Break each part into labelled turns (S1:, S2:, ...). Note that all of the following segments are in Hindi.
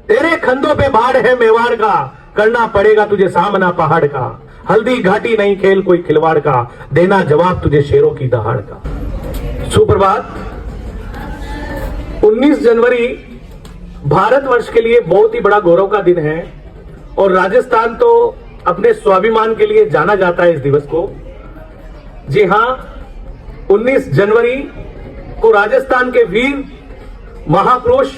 S1: तेरे खंधों पे बाढ़ है मेवाड़ का, करना पड़ेगा तुझे सामना पहाड़ का। हल्दी घाटी नहीं खेल कोई खिलवाड़ का, देना जवाब तुझे शेरों की दहाड़ का। सुप्रभात। 19 जनवरी भारतवर्ष के लिए बहुत ही बड़ा गौरव का दिन है और राजस्थान तो अपने स्वाभिमान के लिए जाना जाता है इस दिवस को। जी हां, 19 जनवरी को राजस्थान के वीर महापुरुष,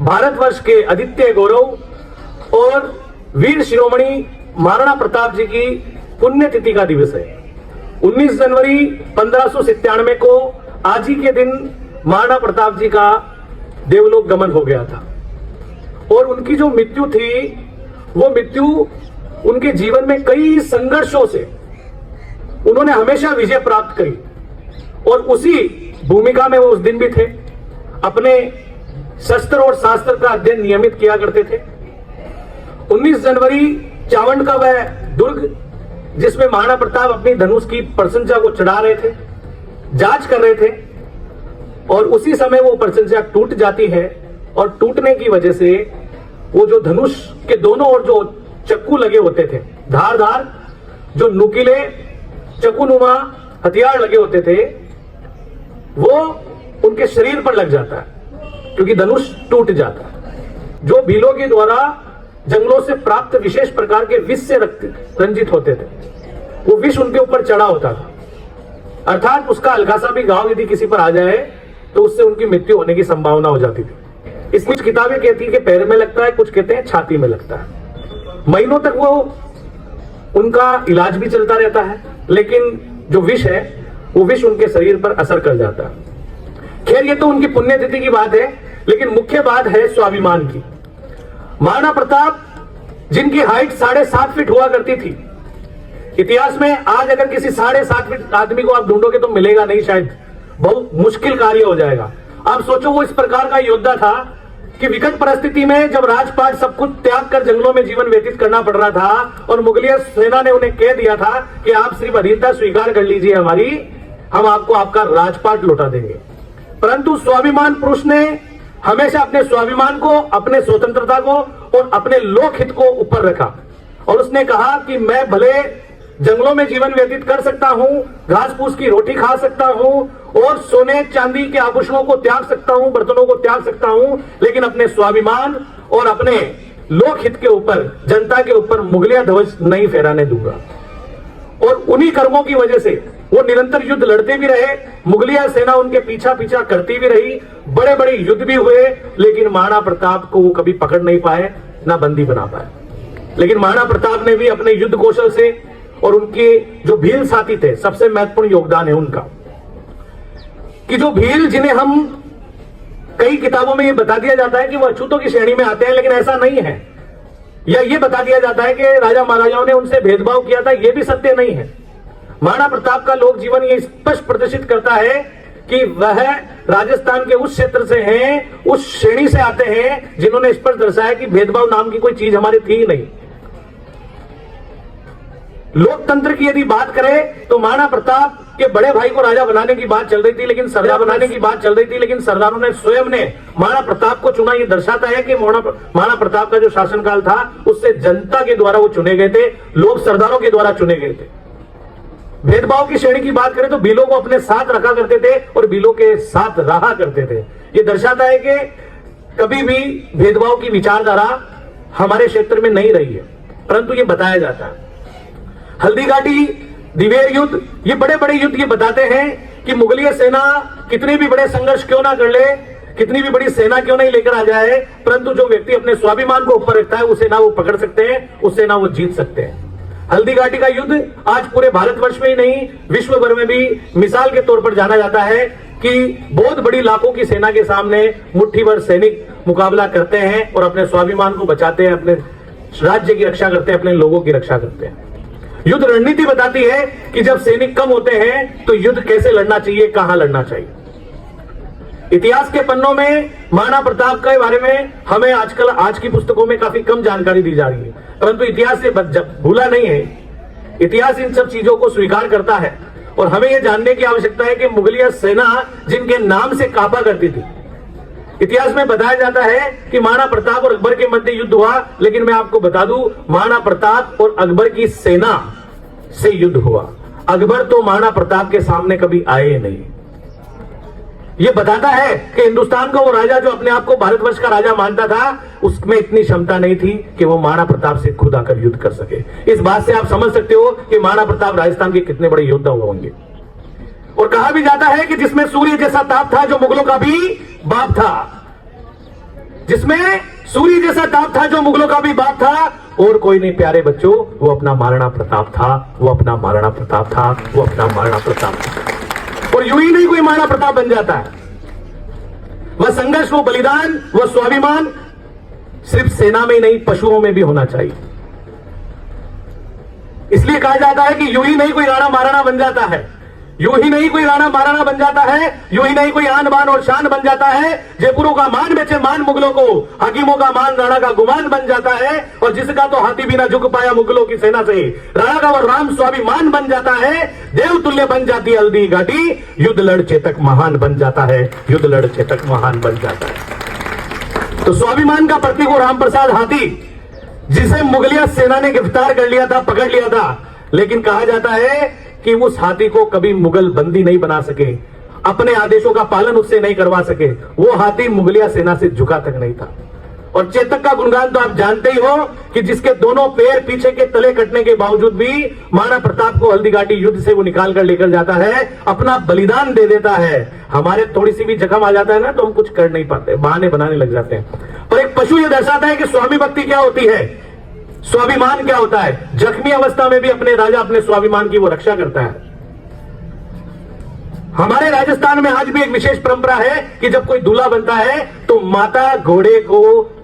S1: भारतवर्ष के आदित्य गौरव और वीर शिरोमणि महाराणा प्रताप जी की पुण्यतिथि का दिवस है। 19 जनवरी 1597 को आज ही के दिन महाराणा प्रताप जी का देवलोक गमन हो गया था और उनकी जो मृत्यु थी वो मृत्यु उनके जीवन में कई संघर्षों से उन्होंने हमेशा विजय प्राप्त करी और उसी भूमिका में वो उस दिन भी थे। अपने शस्त्र और शास्त्र का अध्ययन नियमित किया करते थे। 19 जनवरी चावंड का वह दुर्ग जिसमें महाराणा प्रताप अपनी धनुष की प्रशंसा को चढ़ा रहे थे, जांच कर रहे थे और उसी समय वो प्रशंसा टूट जाती है और टूटने की वजह से वो जो धनुष के दोनों ओर जो चक्कू लगे होते थे, धारदार जो नुकीले चक्कूनुमा हथियार लगे होते थे, वो उनके शरीर पर लग जाता है क्योंकि धनुष टूट जाता है। जो भीलों के द्वारा जंगलों से प्राप्त विशेष प्रकार के विष से रंजित होते थे, वो विष उनके ऊपर चढ़ा होता था, अर्थात उसका हल्का सा भी घाव यदि किसी पर आ जाए तो उससे उनकी मृत्यु होने की संभावना हो जाती थी। इस कुछ किताबें कहती है कि पैर में लगता है, कुछ कहते हैं छाती में लगता है। महीनों तक वो उनका इलाज भी चलता रहता है, लेकिन जो विष है वो विष उनके शरीर पर असर कर जाता है। खैर, ये तो उनकी पुण्यतिथि की बात है, लेकिन मुख्य बात है स्वाभिमान की। महाराणा प्रताप जिनकी हाइट 7.5 फीट हुआ करती थी, इतिहास में आज अगर किसी 7.5 फीट आदमी को आप ढूंढोगे तो मिलेगा नहीं, शायद बहुत मुश्किल कार्य हो जाएगा। आप सोचो वो इस प्रकार का योद्धा था कि विकट परिस्थिति में जब राजपाट सब कुछ त्याग कर जंगलों में जीवन व्यतीत करना पड़ रहा था और मुगलिया सेना ने उन्हें कह दिया था कि आप सिर्फ अधीनता स्वीकार कर लीजिए हमारी, हम आपको आपका राजपाट लौटा देंगे, परंतु स्वाभिमान पुरुष ने हमेशा अपने स्वाभिमान को, अपने स्वतंत्रता को और अपने लोकहित को ऊपर रखा और उसने कहा कि मैं भले जंगलों में जीवन व्यतीत कर सकता हूं, घास फूस की रोटी खा सकता हूं और सोने चांदी के आभूषणों को त्याग सकता हूं, बर्तनों को त्याग सकता हूं, लेकिन अपने स्वाभिमान और अपने लोकहित के ऊपर, जनता के ऊपर मुगलिया ध्वज नहीं फहराने दूंगा। और उन्हीं कर्मों की वजह से वो निरंतर युद्ध लड़ते भी रहे, मुगलिया सेना उनके पीछा पीछा करती भी रही, बड़े बड़े युद्ध भी हुए, लेकिन महाराणा प्रताप को वो कभी पकड़ नहीं पाए, ना बंदी बना पाए। लेकिन महाराणा प्रताप ने भी अपने युद्ध कौशल से और उनके जो भील साथी थे, सबसे महत्वपूर्ण योगदान है उनका कि जो भील, जिन्हें हम कई किताबों में ये बता दिया जाता है कि वो अछूतों की श्रेणी में आते हैं, लेकिन ऐसा नहीं है, या ये बता दिया जाता है कि राजा महाराजाओं ने उनसे भेदभाव किया था, ये भी सत्य नहीं है। महाराणा प्रताप का लोक जीवन ये स्पष्ट प्रदर्शित करता है कि वह राजस्थान के उस क्षेत्र से हैं, उस श्रेणी से आते हैं जिन्होंने स्पष्ट दर्शाया कि भेदभाव नाम की कोई चीज हमारी थी ही नहीं। लोकतंत्र की यदि बात करें तो महाराणा प्रताप के बड़े भाई को राजा बनाने की बात चल रही थी, लेकिन सरदारों ने स्वयं ने महाराणा प्रताप को चुना। ये दर्शाता है कि महाराणा प्रताप का जो शासनकाल था उससे जनता के द्वारा वो चुने गए थे, लोग सरदारों के द्वारा चुने गए थे। भेदभाव की श्रेणी की बात करें तो भीलों को अपने साथ रखा करते थे और भीलों के साथ रहा करते थे। ये दर्शाता है कि कभी भी भेदभाव की विचारधारा हमारे क्षेत्र में नहीं रही है, परंतु ये बताया जाता है। हल्दी घाटी, दिवेर युद्ध, ये बड़े बड़े युद्ध ये बताते हैं कि मुगलिया सेना कितने भी बड़े संघर्ष क्यों ना कर ले, कितनी भी बड़ी सेना क्यों नहीं लेकर आ जाए, परंतु जो व्यक्ति अपने स्वाभिमान को ऊपर रखता है उसे ना वो पकड़ सकते हैं, उससे ना वो जीत सकते हैं। हल्दी घाटी का युद्ध आज पूरे भारतवर्ष में ही नहीं, विश्व भर में भी मिसाल के तौर पर जाना जाता है कि बहुत बड़ी लाखों की सेना के सामने मुट्ठी भर सैनिक मुकाबला करते हैं और अपने स्वाभिमान को बचाते हैं, अपने राज्य की रक्षा करते हैं, अपने लोगों की रक्षा करते हैं। युद्ध रणनीति बताती है कि जब सैनिक कम होते हैं तो युद्ध कैसे लड़ना चाहिए, कहां लड़ना चाहिए। इतिहास के पन्नों में महाराणा प्रताप के बारे में हमें आजकल आज की पुस्तकों में काफी कम जानकारी दी जा रही है, परंतु इतिहास से भूला नहीं है। इतिहास इन सब चीजों को स्वीकार करता है और हमें यह जानने की आवश्यकता है कि मुगलिया सेना जिनके नाम से कांपा करती थी, इतिहास में बताया जाता है कि महाराणा प्रताप और अकबर के मध्य युद्ध हुआ, लेकिन मैं आपको बता दूं महाराणा प्रताप और अकबर की सेना से युद्ध हुआ। अकबर तो महाराणा प्रताप के सामने कभी आए नहीं। यह बताता है कि हिंदुस्तान का वो राजा जो अपने आप को भारतवर्ष का राजा मानता था, उसमें इतनी क्षमता नहीं थी कि वो महाराणा प्रताप से खुद आकर युद्ध कर सके। इस बात से आप समझ सकते हो कि महाराणा प्रताप राजस्थान के कितने बड़े योद्धा होंगे। और कहा भी जाता है कि जिसमें सूर्य जैसा ताप था जो मुगलों का भी बाप था, जिसमें सूर्य जैसा ताप था जो मुगलों का भी बाप था, और कोई नहीं प्यारे बच्चों, वो अपना महाराणा प्रताप था, वो अपना महाराणा प्रताप था, वो अपना महाराणा प्रताप था। और यूं ही नहीं कोई महाराणा प्रताप बन जाता है। वह संघर्ष, वो बलिदान, वह स्वाभिमान सिर्फ सेना में ही नहीं पशुओं में भी होना चाहिए। इसलिए कहा जाता है कि यूं ही नहीं कोई राणा महाराणा बन जाता है, यूं ही नहीं कोई राणा महाराणा बन जाता है, यूं ही नहीं कोई आन बान और शान बन जाता है। जयपुरों का मान बेचे मान मुगलों को, हकीमों का मान राणा का गुमान बन जाता है। और जिसका तो हाथी भी ना झुक पाया मुगलों की सेना से, राणा का वो राम स्वाभिमान बन जाता है। देवतुल्य बन जाती है हल्दी घाटी, युद्ध लड़ चेतक महान बन जाता है, युद्ध लड़ चेतक महान बन जाता है। तो स्वाभिमान का प्रतीक वो राम प्रसाद हाथी, जिसे मुगलिया सेना ने गिरफ्तार कर लिया था, पकड़ लिया था, लेकिन कहा जाता है कि उस हाथी को कभी मुगल बंदी नहीं बना सके, अपने आदेशों का पालन उससे नहीं करवा सके। वो हाथी मुगलिया सेना से झुका तक नहीं था। और चेतक का गुणगान तो आप जानते ही हो कि जिसके दोनों पैर पीछे के तले कटने के बावजूद भी महाराणा प्रताप को हल्दी घाटी युद्ध से वो निकाल कर लेकर जाता है, अपना बलिदान दे देता है। हमारे थोड़ी सी भी जख्म आ जाता है ना, तो हम कुछ कर नहीं पाते, बहाने बनाने लग जाते हैं। और एक पशु ये दर्शाता है कि स्वामी भक्ति क्या होती है, स्वाभिमान क्या होता है। जख्मी अवस्था में भी अपने राजा, अपने स्वाभिमान की वो रक्षा करता है। हमारे राजस्थान में आज भी एक विशेष परंपरा है कि जब कोई दूल्हा बनता है तो माता घोड़े को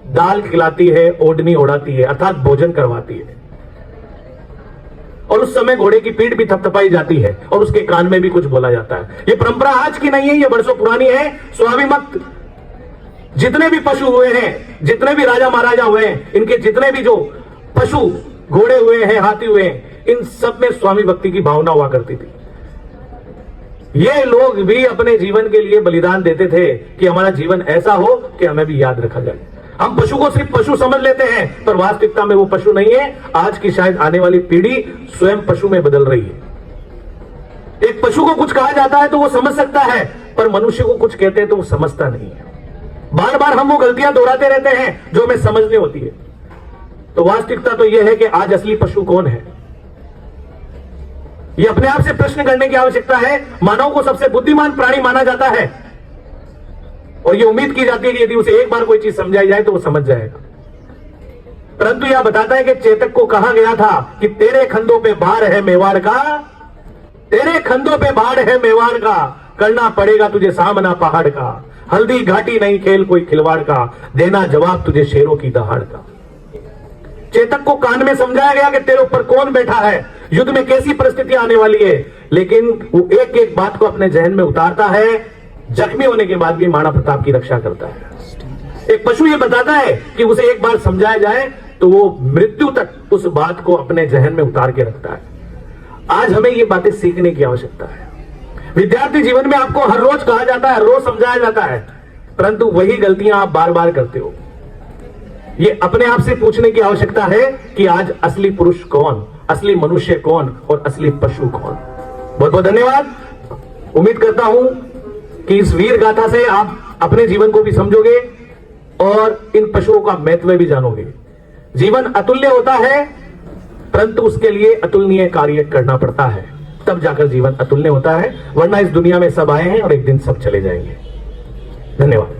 S1: दाल खिलाती है, ओढ़नी ओढ़ाती है, अर्थात भोजन करवाती है। और उस समय घोड़े की पीठ भी थपथपाई जाती है और उसके कान में भी कुछ बोला जाता है। ये परंपरा आज की नहीं है, ये बरसों पुरानी है। स्वाभिमत जितने भी पशु हुए हैं, जितने भी राजा महाराजा हुए हैं, इनके जितने भी जो पशु घोड़े हुए हैं, हाथी हुए हैं, इन सब में स्वामी भक्ति की भावना हुआ करती थी। ये लोग भी अपने जीवन के लिए बलिदान देते थे कि हमारा जीवन ऐसा हो कि हमें भी याद रखा जाए। हम पशु को सिर्फ पशु समझ लेते हैं, पर वास्तविकता में वो पशु नहीं है। आज की शायद आने वाली पीढ़ी स्वयं पशु में बदल रही है। एक पशु को कुछ कहा जाता है तो वो समझ सकता है, पर मनुष्य को कुछ कहते हैं तो वो समझता नहीं है। बार बार हम वो गलतियां दोहराते रहते हैं जो हमें समझनी होती है। तो वास्तविकता तो यह है कि आज असली पशु कौन है, यह अपने आप से प्रश्न करने की आवश्यकता है। मानव को सबसे बुद्धिमान प्राणी माना जाता है और यह उम्मीद की जाती है कि यदि उसे एक बार कोई चीज समझाई जाए तो वो समझ जाएगा। परंतु यह बताता है कि चेतक को कहा गया था कि तेरे खंधों पे भार है मेवाड़ का, तेरे खंधों पे भार है मेवाड़ का, करना पड़ेगा तुझे सामना पहाड़ का। हल्दी घाटी नहीं खेल कोई खिलवाड़ का, देना जवाब तुझे शेरों की दहाड़ का। चेतक को कान में समझाया गया कि तेरे ऊपर कौन बैठा है, युद्ध में कैसी परिस्थिति आने वाली है, लेकिन वो एक एक बात को अपने जहन में उतारता है। जख्मी होने के बाद भी महाराणा प्रताप की रक्षा करता है। एक पशु ये बताता है कि उसे एक बार समझाया जाए तो वो मृत्यु तक उस बात को अपने जहन में उतार के रखता है। आज हमें ये बातें सीखने की आवश्यकता है। विद्यार्थी जीवन में आपको हर रोज कहा जाता है, हर रोज समझाया जाता है, परंतु वही गलतियां आप बार बार करते हो। ये अपने आप से पूछने की आवश्यकता है कि आज असली पुरुष कौन, असली मनुष्य कौन और असली पशु कौन। बहुत बहुत धन्यवाद। उम्मीद करता हूं कि इस वीर गाथा से आप अपने जीवन को भी समझोगे और इन पशुओं का महत्व भी जानोगे। जीवन अतुल्य होता है, परंतु उसके लिए अतुलनीय कार्य करना पड़ता है, तब जाकर जीवन अतुल्य होता है। वरना इस दुनिया में सब आए हैं और एक दिन सब चले जाएंगे। धन्यवाद।